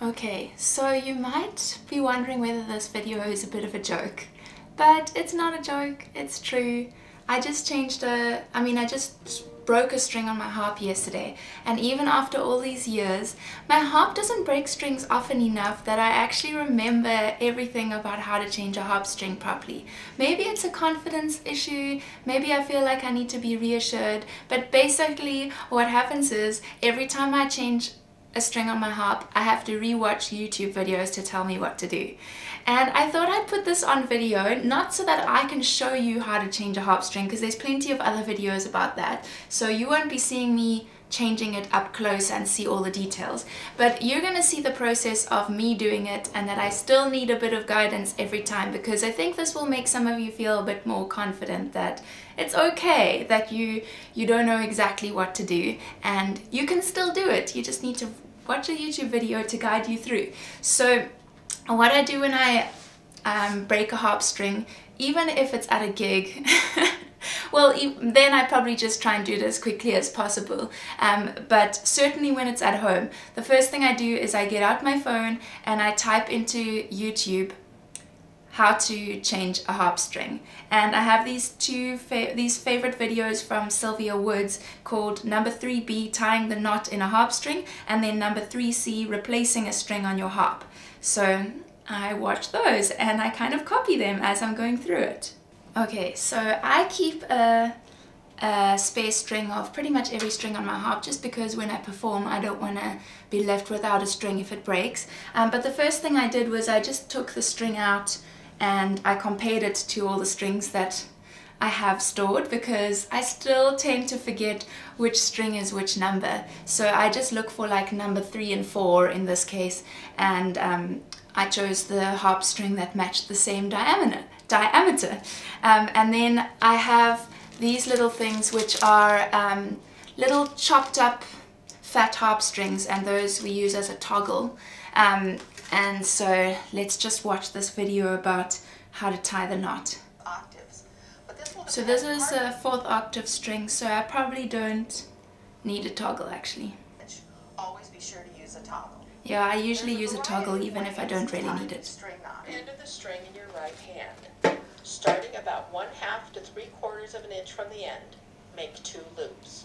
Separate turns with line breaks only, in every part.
Okay, so you might be wondering whether this video is a bit of a joke, but it's not a joke, it's true. I just broke a string on my harp yesterday, and even after all these years, my harp doesn't break strings often enough that I actually remember everything about how to change a harp string properly. Maybe it's a confidence issue, maybe I feel like I need to be reassured, but basically what happens is every time I change a string on my harp, I have to re-watch YouTube videos to tell me what to do. And I thought I'd put this on video, not so that I can show you how to change a harp string, because there's plenty of other videos about that, so you won't be seeing me changing it up close and see all the details, but you're gonna see the process of me doing it, and that I still need a bit of guidance every time, because I think this will make some of you feel a bit more confident that it's okay that you don't know exactly what to do, and you can still do it. You just need to watch a YouTube video to guide you through. So what I do when I break a harp string, even if it's at a gig, well, then I probably just try and do it as quickly as possible, but certainly when it's at home, the first thing I do is I get out my phone and I type into YouTube how to change a harp string, and I have these favorite videos from Sylvia Woods called number 3B, tying the knot in a harp string, and then number 3C, replacing a string on your harp. So I watch those and I kind of copy them as I'm going through it. Okay, so I keep a spare string of pretty much every string on my harp, just because when I perform I don't want to be left without a string if it breaks. But the first thing I did was I just took the string out and I compared it to all the strings that I have stored, because I still tend to forget which string is which number. So I just look for like number 3 and 4 in this case, and I chose the harp string that matched the same diameter. And then I have these little things which are little chopped up fat harp strings, and those we use as a toggle. And so let's just watch this video about how to tie the knot. So this is a 4th octave string, so I probably don't need a toggle actually.
Always be sure to use a toggle.
Yeah, I usually use a toggle even if I don't really need it.
End of the string in your right hand. Starting about 1/2 to 3/4 of an inch from the end, make 2 loops.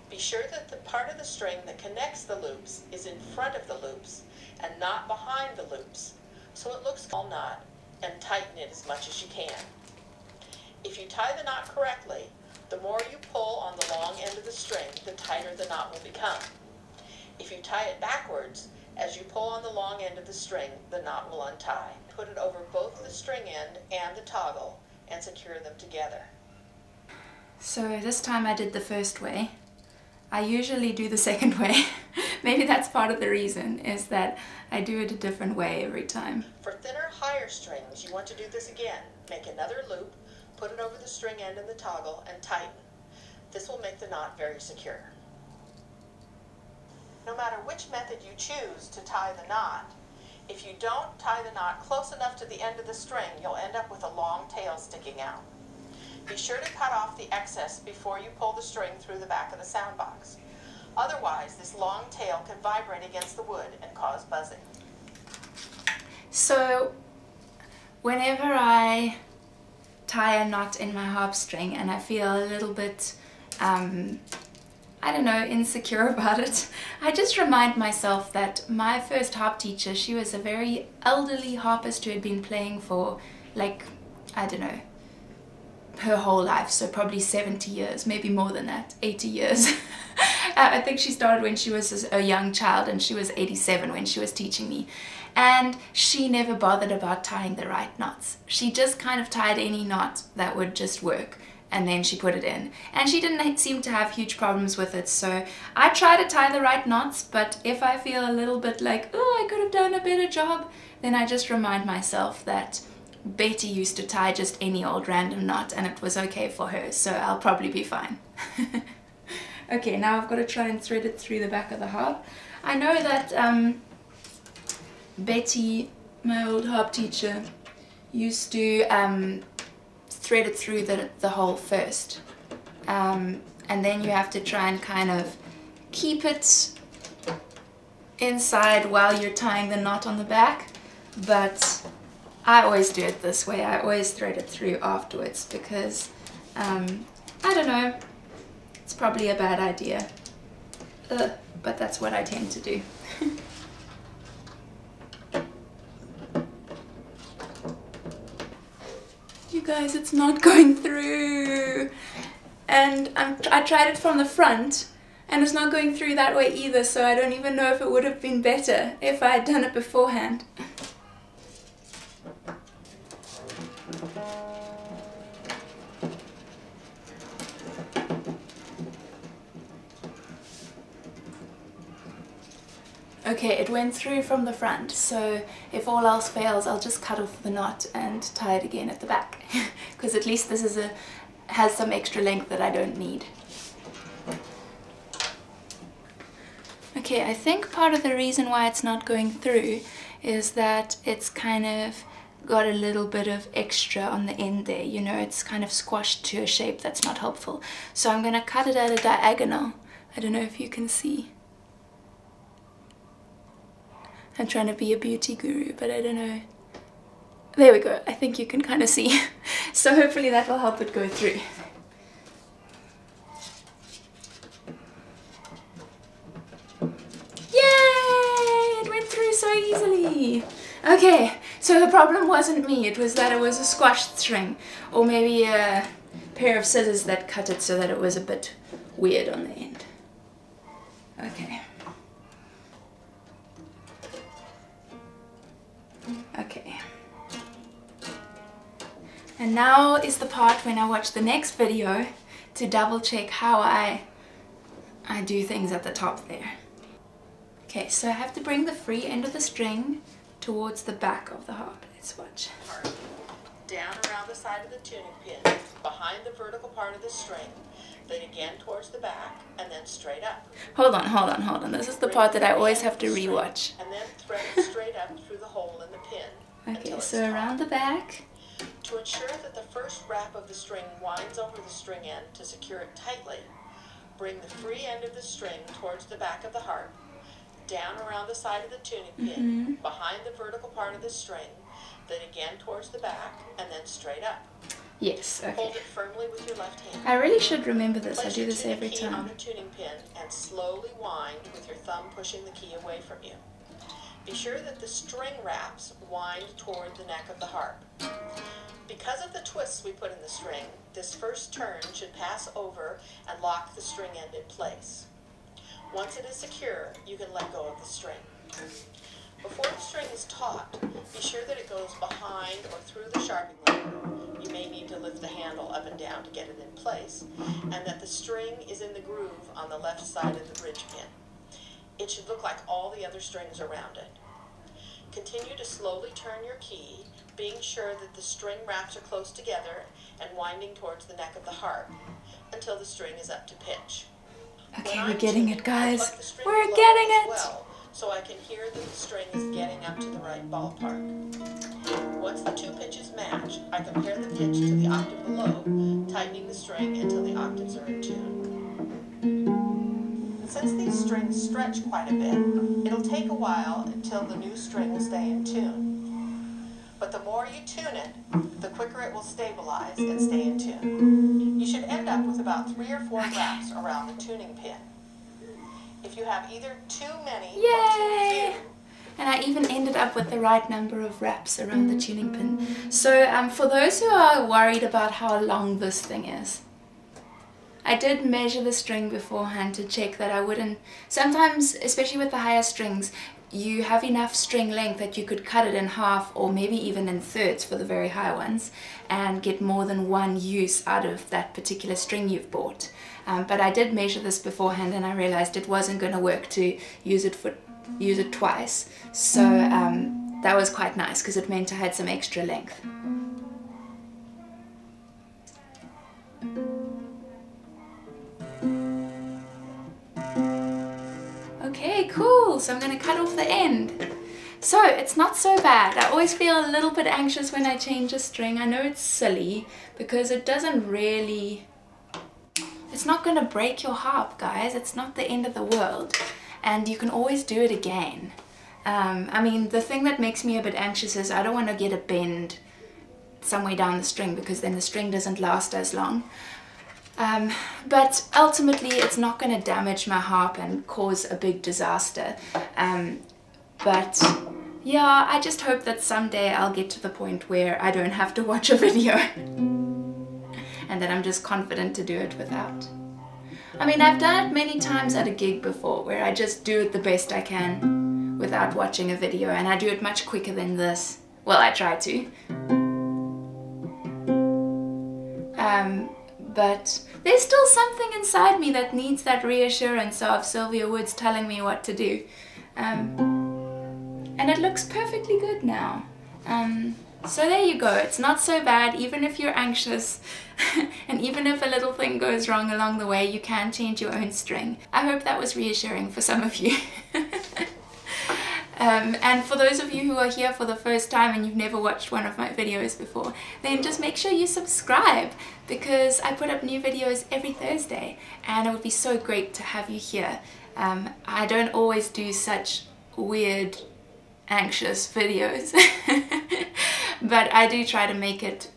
Be sure that the part of the string that connects the loops is in front of the loops and not behind the loops, so it looks like a knot, and tighten it as much as you can. If you tie the knot correctly, the more you pull on the long end of the string, the tighter the knot will become. If you tie it backwards, as you pull on the long end of the string, the knot will untie. Put it over both the string end and the toggle and secure them together.
So this time I did the first way. I usually do the second way. Maybe that's part of the reason, is that I do it a different way every time.
For thinner, higher strings, you want to do this again. Make another loop, put it over the string end and the toggle, and tighten. This will make the knot very secure. No matter which method you choose to tie the knot, if you don't tie the knot close enough to the end of the string, you'll end up with a long tail sticking out. Be sure to cut off the excess before you pull the string through the back of the sound box. Otherwise, this long tail can vibrate against the wood and cause buzzing.
So whenever I tie a knot in my harp string and I feel a little bit, I don't know, insecure about it, I just remind myself that my first harp teacher, she was a very elderly harpist who had been playing for, like, I don't know, her whole life, so probably 70 years, maybe more than that, 80 years. I think she started when she was a young child, and she was 87 when she was teaching me. And she never bothered about tying the right knots. She just kind of tied any knot that would just work, and then she put it in. And she didn't seem to have huge problems with it, so I try to tie the right knots, but if I feel a little bit like, oh, I could have done a better job, then I just remind myself that Betty used to tie just any old random knot and it was okay for her, so I'll probably be fine. Okay, now I've got to try and thread it through the back of the harp. I know that Betty, my old harp teacher, used to thread it through the hole first, and then you have to try and kind of keep it inside while you're tying the knot on the back, but I always do it this way. I always thread it through afterwards because I don't know, it's probably a bad idea, but that's what I tend to do. You guys, it's not going through, and I tried it from the front and it's not going through that way either, so I don't even know if it would have been better if I had done it beforehand. Okay, it went through from the front, so if all else fails, I'll just cut off the knot and tie it again at the back, because at least this has some extra length that I don't need. Okay, I think part of the reason why it's not going through is that it's kind of got a little bit of extra on the end there, you know, it's kind of squashed to a shape that's not helpful. So I'm going to cut it at a diagonal. I don't know if you can see. I'm trying to be a beauty guru, but I don't know. There we go, I think you can kind of see. So hopefully that will help it go through. Yay! It went through so easily. Okay, so the problem wasn't me, it was that it was a squashed string, or maybe a pair of scissors that cut it so that it was a bit weird on the end. Okay. Okay. And now is the part when I watch the next video to double check how I do things at the top there. Okay, so I have to bring the free end of the string towards the back of the harp. Let's watch.
Down around the side of the tuning pin, behind the vertical part of the string, then again towards the back, and then straight up.
Hold on. This is the part that I always have to rewatch.
And then thread it straight up through the hole in the pin.
Okay, so around the back.
To ensure that the first wrap of the string winds over the string end to secure it tightly, bring the free end of the string towards the back of the harp, down around the side of the tuning pin, behind the vertical part of the string, then again towards the back, and then straight up.
Yes, okay.
Hold it firmly with your left hand.
I really should remember this. I do this
Place your
every
tuning key on
time.
the tuning pin and slowly wind with your thumb pushing the key away from you. Be sure that the string wraps wind toward the neck of the harp. Because of the twists we put in the string, this first turn should pass over and lock the string end in place. Once it is secure, you can let go of the string. Before the string is taut, be sure that it goes behind or through the sharping lever. You may need to lift the handle up and down to get it in place, and that the string is in the groove on the left side of the bridge pin. It should look like all the other strings around it. Continue to slowly turn your key, being sure that the string wraps are close together and winding towards the neck of the harp until the string is up to pitch.
Okay, we're getting it, guys. We're getting it!
Well, so I can hear that the string is getting up to the right ballpark. Once the two pitches match, I compare the pitch to the octave below, tightening the string until the octaves are in tune. Since these strings stretch quite a bit, it'll take a while until the new string will stay in tune. But the more you tune it, the quicker it will stabilize and stay in tune. You should end up with about 3 or 4 wraps around the tuning pin. If you have either too many or too few,
and I even ended up with the right number of wraps around the tuning pin. So for those who are worried about how long this thing is, I did measure the string beforehand to check that I wouldn't, sometimes, especially with the higher strings, you have enough string length that you could cut it in half or maybe even in thirds for the very high ones and get more than one use out of that particular string you've bought. But I did measure this beforehand and I realized it wasn't going to work to use it twice. So that was quite nice because it meant I had some extra length. Okay, cool. So I'm going to cut off the end. So it's not so bad. I always feel a little bit anxious when I change a string. I know it's silly because it doesn't really... It's not going to break your harp, guys. It's not the end of the world. and you can always do it again. I mean, the thing that makes me a bit anxious is I don't want to get a bend somewhere down the string, because then the string doesn't last as long. But ultimately it's not going to damage my harp and cause a big disaster. But yeah, I just hope that someday I'll get to the point where I don't have to watch a video and that I'm just confident to do it without. I mean, I've done it many times at a gig before where I just do it the best I can without watching a video, and I do it much quicker than this. Well, I try to. But there's still something inside me that needs that reassurance of Sylvia Woods telling me what to do. And it looks perfectly good now. So there you go. It's not so bad, even if you're anxious and even if a little thing goes wrong along the way, you can change your own string. I hope that was reassuring for some of you. And for those of you who are here for the first time and you've never watched one of my videos before, then just make sure you subscribe, because I put up new videos every Thursday and it would be so great to have you here. I don't always do such weird, anxious videos, but I do try to make it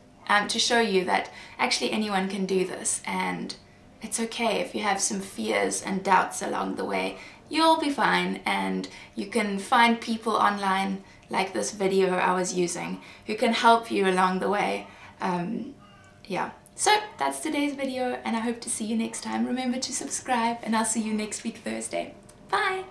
to show you that actually anyone can do this, and it's okay if you have some fears and doubts along the way. You'll be fine, and you can find people online like this video I was using who can help you along the way. Yeah, so that's today's video, and I hope to see you next time. Remember to subscribe, and I'll see you next week Thursday. Bye!